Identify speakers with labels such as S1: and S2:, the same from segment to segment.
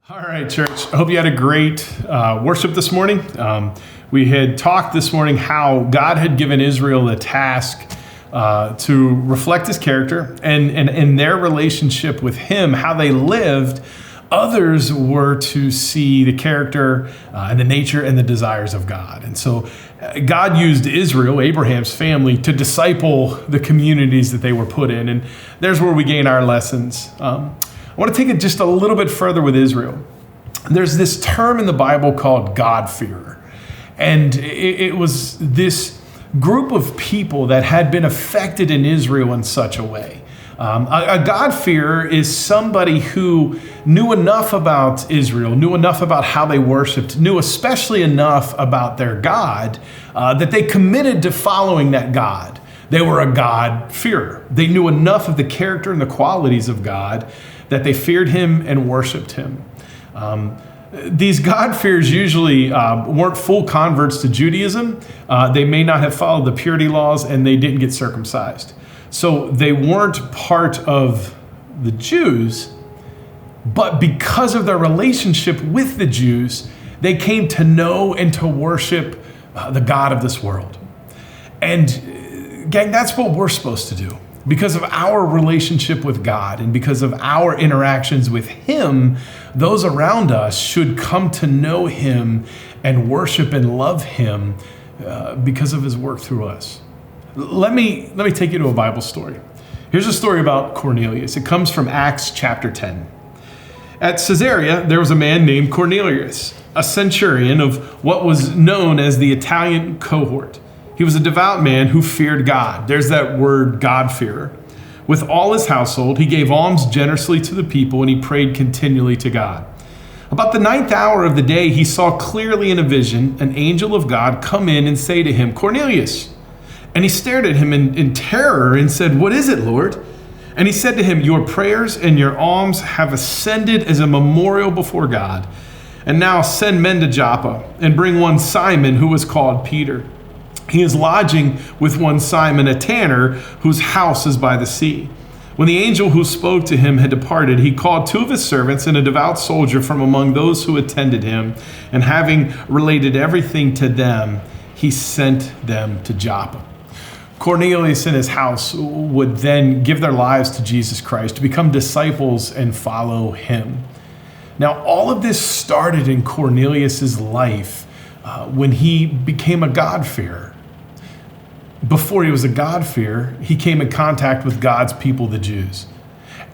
S1: All right, church. I hope you had a great worship this morning. We had talked this morning how God had given Israel a task to reflect his character, and in their relationship with him, how they lived, others were to see the character and the nature and the desires of God. And so God used Israel, Abraham's family, to disciple the communities that they were put in. And there's where we gain our lessons. I want to take it just a little bit further with Israel. There's this term in the Bible called God-fearer. And it was this group of people that had been affected in Israel in such a way. A God-fearer is somebody who knew enough about Israel, knew enough about how they worshiped, knew especially enough about their God that they committed to following that God. They were a God-fearer. They knew enough of the character and the qualities of God that they feared him and worshiped him. These God-fearers usually weren't full converts to Judaism. They may not have followed the purity laws, and they didn't get circumcised. So they weren't part of the Jews, but because of their relationship with the Jews, they came to know and to worship the God of this world. And gang, that's what we're supposed to do. Because of our relationship with God and because of our interactions with him, those around us should come to know him and worship and love him because of his work through us. Let me take you to a Bible story. Here's a story about Cornelius. It comes from Acts chapter 10. At Caesarea, there was a man named Cornelius, a centurion of what was known as the Italian cohort. He was a devout man who feared God. There's that word, God-fearer. With all his household, he gave alms generously to the people, and he prayed continually to God. About the 9th hour of the day, he saw clearly in a vision an angel of God come in and say to him, "Cornelius." And he stared at him in terror and said, "What is it, Lord?" And he said to him, "Your prayers and your alms have ascended as a memorial before God. And now send men to Joppa and bring one Simon who was called Peter. He is lodging with one Simon, a tanner, whose house is by the sea." When the angel who spoke to him had departed, he called 2 of his servants and a devout soldier from among those who attended him, and having related everything to them, he sent them to Joppa. Cornelius and his house would then give their lives to Jesus Christ, to become disciples and follow him. Now, all of this started in Cornelius's life when he became a God-fearer. Before he was a God-fearer, he came in contact with God's people, the Jews.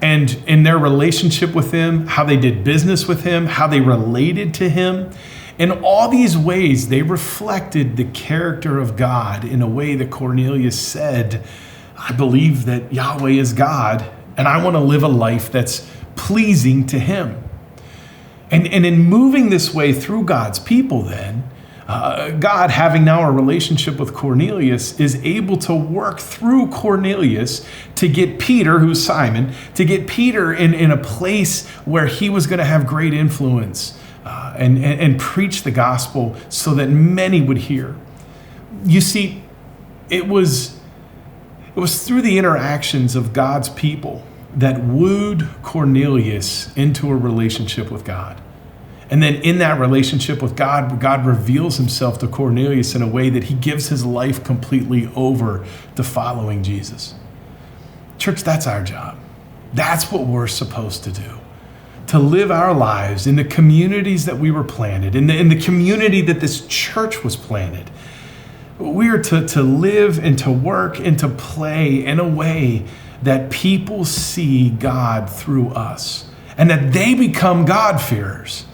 S1: And in their relationship with him, how they did business with him, how they related to him, in all these ways, they reflected the character of God in a way that Cornelius said, "I believe that Yahweh is God, and I want to live a life that's pleasing to him." And in moving this way through God's people then, God, having now a relationship with Cornelius, is able to work through Cornelius to get Peter, who's Simon, to get Peter in a place where he was going to have great influence and preach the gospel so that many would hear. You see, it was through the interactions of God's people that wooed Cornelius into a relationship with God. And then in that relationship with God, God reveals himself to Cornelius in a way that he gives his life completely over to following Jesus. Church, that's our job. That's what we're supposed to do. To live our lives in the communities that we were planted, in the community that this church was planted. We are to live and to work and to play in a way that people see God through us and that they become God-fearers.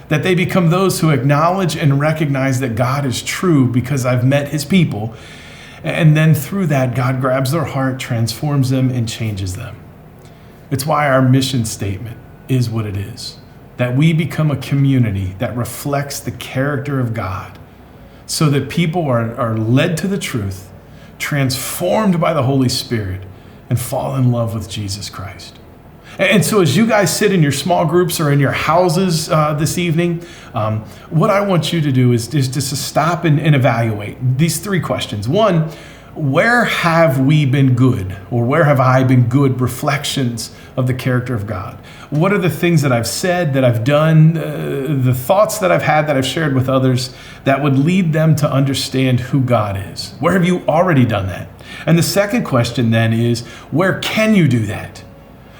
S1: That they become those who acknowledge and recognize that God is true because I've met his people. And then through that, God grabs their heart, transforms them, and changes them. It's why our mission statement is what it is. That we become a community that reflects the character of God so that people are led to the truth, transformed by the Holy Spirit, and fall in love with Jesus Christ. And so as you guys sit in your small groups or in your houses this evening, what I want you to do is just to stop and evaluate these 3 questions. One, where have we been good, or where have I been good reflections of the character of God? What are the things that I've said, that I've done, the thoughts that I've had, that I've shared with others that would lead them to understand who God is? Where have you already done that? And the second question then is, where can you do that?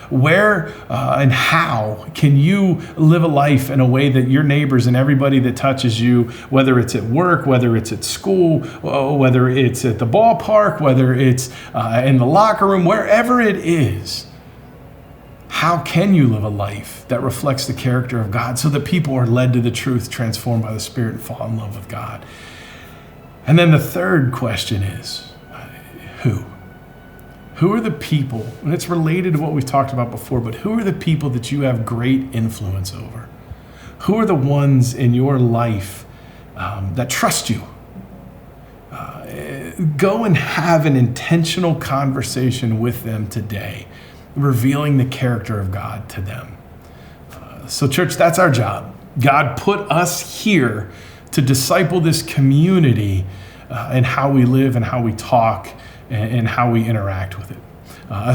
S1: Where and how can you live a life in a way that your neighbors and everybody that touches you, whether it's at work, whether it's at school, whether it's at the ballpark, whether it's in the locker room, wherever it is, how can you live a life that reflects the character of God so that people are led to the truth, transformed by the Spirit, and fall in love with God? And then the third question is, who? Who are the people, and it's related to what we've talked about before, but who are the people that you have great influence over? Who are the ones in your life that trust you? Go and have an intentional conversation with them today, revealing the character of God to them. So church, that's our job. God put us here to disciple this community and how we live and how we talk and how we interact with it.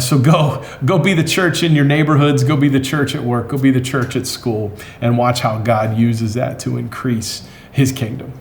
S1: So go be the church in your neighborhoods, go be the church at work, go be the church at school, and watch how God uses that to increase his kingdom.